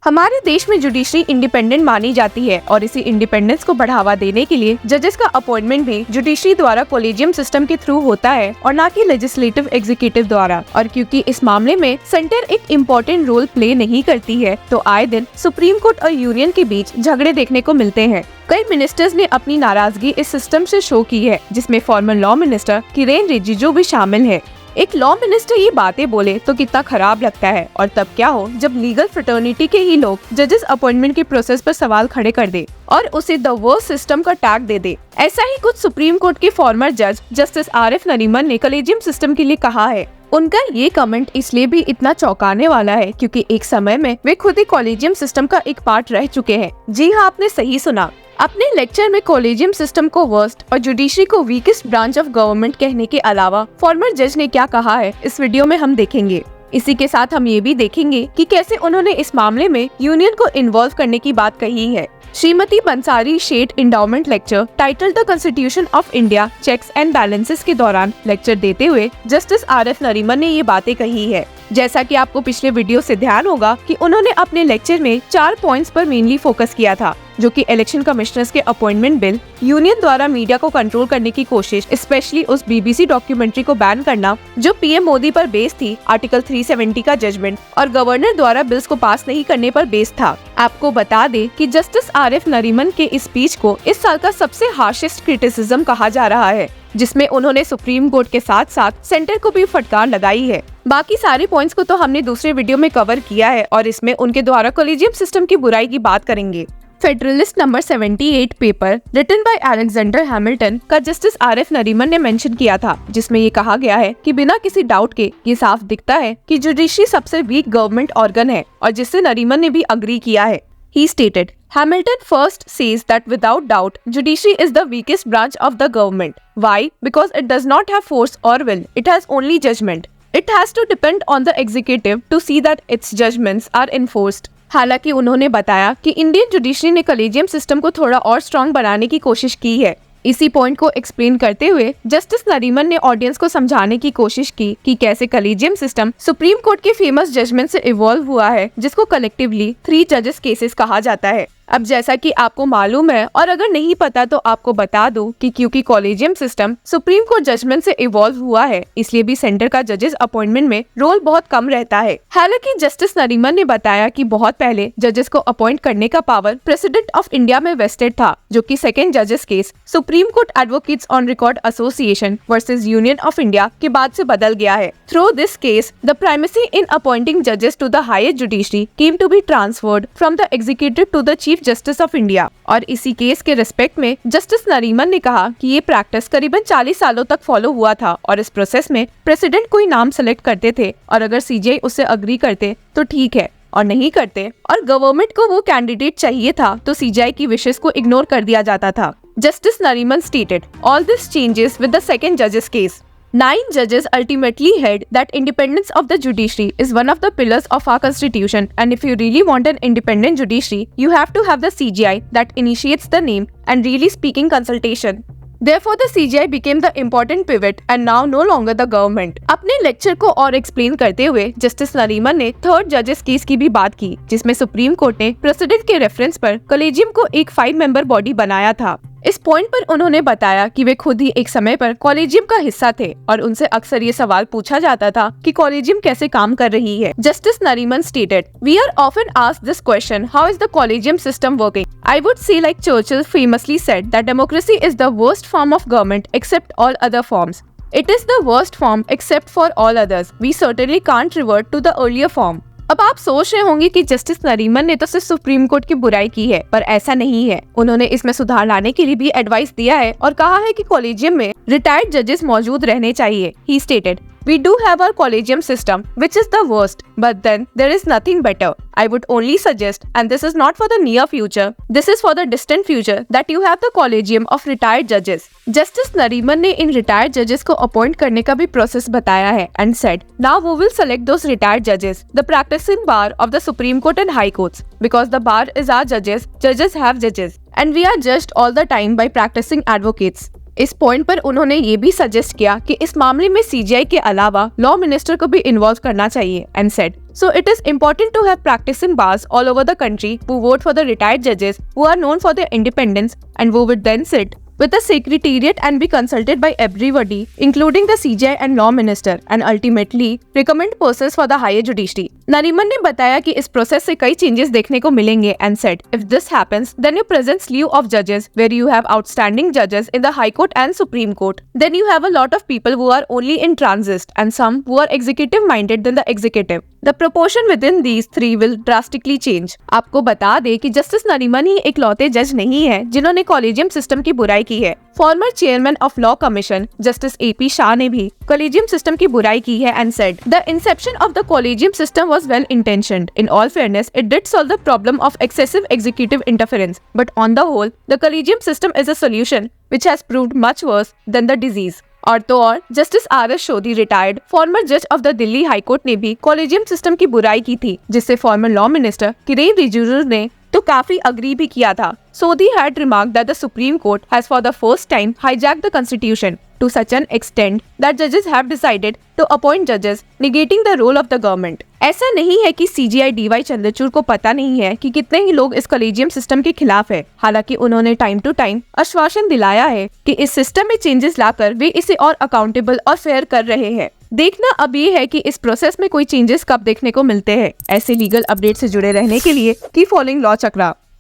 हमारे देश में जुडिशरी इंडिपेंडेंट मानी जाती है और इसी इंडिपेंडेंस को बढ़ावा देने के लिए जजेस का अपॉइंटमेंट भी जुडिशरी द्वारा कॉलेजियम सिस्टम के थ्रू होता है और न कि लेजिस्लेटिव एग्जीक्यूटिव द्वारा। और क्योंकि इस मामले में सेंटर एक इम्पोर्टेंट रोल प्ले नहीं करती है, तो आए दिन सुप्रीम कोर्ट और यूनियन के बीच झगड़े देखने को मिलते हैं। कई मिनिस्टर्स ने अपनी नाराजगी इस सिस्टम से शो की है, जिसमें former law minister Kiren Rijiju भी शामिल है। एक लॉ मिनिस्टर ये बातें बोले तो कितना खराब लगता है, और तब क्या हो जब लीगल फ्रेटर्निटी के ही लोग जजेस अपॉइंटमेंट के प्रोसेस पर सवाल खड़े कर दे और उसे द वर्स्ट सिस्टम का टैग दे दे। ऐसा ही कुछ सुप्रीम कोर्ट के फॉर्मर जज जस्टिस आरिफ नरीमन ने कॉलेजियम सिस्टम के लिए कहा है। उनका ये कमेंट इसलिए भी इतना चौंकाने वाला है क्योंकि एक समय में वे खुद ही कॉलेजियम सिस्टम का एक पार्ट रह चुके हैं। जी हाँ, आपने सही सुना। अपने लेक्चर में कॉलेजियम सिस्टम को वर्स्ट और जुडिशरी को वीकेस्ट ब्रांच ऑफ गवर्नमेंट कहने के अलावा फॉर्मर जज ने क्या कहा है, इस वीडियो में हम देखेंगे। इसी के साथ हम ये भी देखेंगे कि कैसे उन्होंने इस मामले में यूनियन को इन्वॉल्व करने की बात कही है। Shrimati Bansari Sheth endowment lecture title the constitution of India checks and balances के दौरान लेक्चर देते हुए जस्टिस आरिफ नरीमन ने ये बातें कही है। जैसा कि आपको पिछले वीडियो से ध्यान होगा कि उन्होंने अपने लेक्चर में 4 पॉइंट्स पर मेनली फोकस किया था, जो कि इलेक्शन कमिश्नर्स के अपॉइंटमेंट बिल, यूनियन द्वारा मीडिया को कंट्रोल करने की कोशिश, स्पेशली उस बीबीसी डॉक्यूमेंट्री को बैन करना जो पीएम मोदी पर बेस थी, आर्टिकल 370 का जजमेंट, और गवर्नर द्वारा बिल्स को पास नहीं करने पर बेस था। आपको बता दे कि जस्टिस आरिफ नरीमन के इस स्पीच को इस साल का सबसे हार्शेस्ट क्रिटिसिज्म कहा जा रहा है, जिसमें उन्होंने सुप्रीम कोर्ट के साथ साथ सेंटर को भी फटकार लगाई है। बाकी सारे पॉइंट्स को तो हमने दूसरे वीडियो में कवर किया है और इसमें उनके द्वारा कॉलेजियम सिस्टम की बुराई की बात करेंगे। Federalist number 78 paper written by Alexander Hamilton का जस्टिस आरिफ नरीमन ने मेंशन किया था, जिसमें ये कहा गया है कि बिना किसी डाउट के ये साफ दिखता है कि जुडिशरी सबसे वीक गवर्नमेंट ऑर्गन है, और जिससे नरीमन ने भी अग्री किया है। He stated, Hamilton first says that without doubt, judiciary is the weakest branch of the government. Why? Because it does not have force or will. It has only judgment. It has to depend on the executive to see that its judgments are enforced. हालांकि उन्होंने बताया कि Indian judiciary ने collegium system को थोड़ा और strong बनाने की कोशिश की है। इसी पॉइंट को एक्सप्लेन करते हुए जस्टिस नरीमन ने ऑडियंस को समझाने की कोशिश की कि कैसे कॉलेजियम सिस्टम सुप्रीम कोर्ट के फेमस जजमेंट से इवॉल्व हुआ है, जिसको कलेक्टिवली 3 जजेस केसेस कहा जाता है। अब जैसा कि आपको मालूम है, और अगर नहीं पता तो आपको बता दूं कि क्योंकि collegium system supreme court judgement से इवॉल्व हुआ है, इसलिए भी सेंटर का जजेस अपॉइंटमेंट में रोल बहुत कम रहता है। हालांकि जस्टिस नरीमन ने बताया कि बहुत पहले जजेस को अपॉइंट करने का पावर प्रेसिडेंट ऑफ इंडिया में वेस्टेड था, जो कि सेकेंड जजेस case supreme court advocates on record association versus union of India के बाद से बदल गया है। Through this case the primacy in appointing जजेस to the highest judiciary came to be transferred from the executive to the chief justice of India. और इसी case के रिस्पेक्ट में जस्टिस नरीमन ने कहा कि ये प्रैक्टिस करीबन 40 सालों तक फॉलो हुआ था, और इस प्रोसेस में प्रेसिडेंट कोई नाम सेलेक्ट करते थे, और अगर सीजीआई उससे अग्री करते तो ठीक है, और नहीं करते और गवर्नमेंट को वो कैंडिडेट चाहिए था तो सीजीआई की विशेस को इग्नोर कर दिया जाता था। Justice Nariman stated all this changes with the second जजेस case. 9 judges ultimately held that independence of the judiciary is one of the pillars of our constitution, and if you really want an independent judiciary, you have to have the CGI that initiates the name and really speaking consultation. Therefore, the CGI became the important pivot and now no longer the government. अपने lecture को और explain करते हुए justice Nariman ने third जजेस case की भी बात की, जिसमें सुप्रीम कोर्ट ने प्रेसिडेंट के रेफरेंस पर कॉलेजियम को एक 5 मेंबर बॉडी बनाया था। इस पॉइंट पर उन्होंने बताया कि वे खुद ही एक समय पर कॉलेजियम का हिस्सा थे, और उनसे अक्सर ये सवाल पूछा जाता था कि कॉलेजियम कैसे काम कर रही है। Justice Nariman stated, "We are often asked this question, how is the collegium system working? I would say like Churchill famously said that democracy is the worst form of government except all other forms. It is the worst form except for all others. We certainly can't revert to the earlier form." अब आप सोच रहे होंगे कि justice Nariman ने तो सिर्फ supreme court की बुराई की है, पर ऐसा नहीं है। उन्होंने इसमें सुधार लाने के लिए भी एडवाइस दिया है और कहा है कि कॉलेजियम में रिटायर्ड जजेस मौजूद रहने चाहिए। He stated, "We do have our collegium system, which is the worst, but then there is nothing better. I would only suggest, and this is not for the near future, this is for the distant future, that you have the collegium of retired judges." Justice Nariman ने इन retired जजेस को appoint करने का भी process बताया है and said, "Now we will select those retired judges, the practicing bar of the Supreme Court and High Courts, because the bar is our judges, judges have judges, and we are judged all the time by practicing advocates." इस point पर उन्होंने ये भी suggest किया कि इस मामले में सीजीआई के अलावा लॉ मिनिस्टर को भी इन्वॉल्व करना चाहिए and said, So it is important to have practicing bars all over the country who vote for the retired judges who are known for their independence and who would then sit with the secretariat and be consulted by everybody, including the CJI and law minister, and ultimately recommend persons for the higher judiciary. Nariman ने बताया कि इस process से कई changes देखने को मिलेंगे and said, if this happens, then your present slew of judges, where you have outstanding judges in the High Court and Supreme Court, then you have a lot of people who are only in transit and some who are executive-minded than the executive. The proportion within these three will drastically change. आपको बता दे कि justice Nariman ही एक लौते जज नहीं है जिन्होंने collegium system की बुराई की है। Former chairman of law commission justice AP Shah ने भी कॉलेजियम सिस्टम की बुराई की है and said, the inception of the collegium system was well intentioned. In all fairness, it did solve the problem of excessive executive interference, but on the whole, the collegium system is a solution which has proved much worse than the disease. और तो और justice RS शोधी retired farmer जज of the Delhi high court ने भी collegium system की बुराई की थी, जिससे former law minister Kiren Rijiju ने तो काफी अग्री भी किया था. Sodhi had remarked that the Supreme Court has for the first time hijacked the constitution to such an extent that judges have decided to appoint judges, negating the role of the government. ऐसा नहीं है कि CJI DY Chandrachud को पता नहीं है कि कितने ही लोग इस कॉलेजियम सिस्टम के खिलाफ है. हालांकि उन्होंने टाइम टू टाइम आश्वासन दिलाया है कि इस सिस्टम में चेंजेस लाकर वे इसे और अकाउंटेबल और फेयर कर रहे हैं. देखना अब ये है कि इस प्रोसेस में कोई चेंजेस कब देखने को मिलते हैं. ऐसे लीगल अपडेट से जुड़े रहने के लिए कीप फॉलोइंग लॉ चक्रा.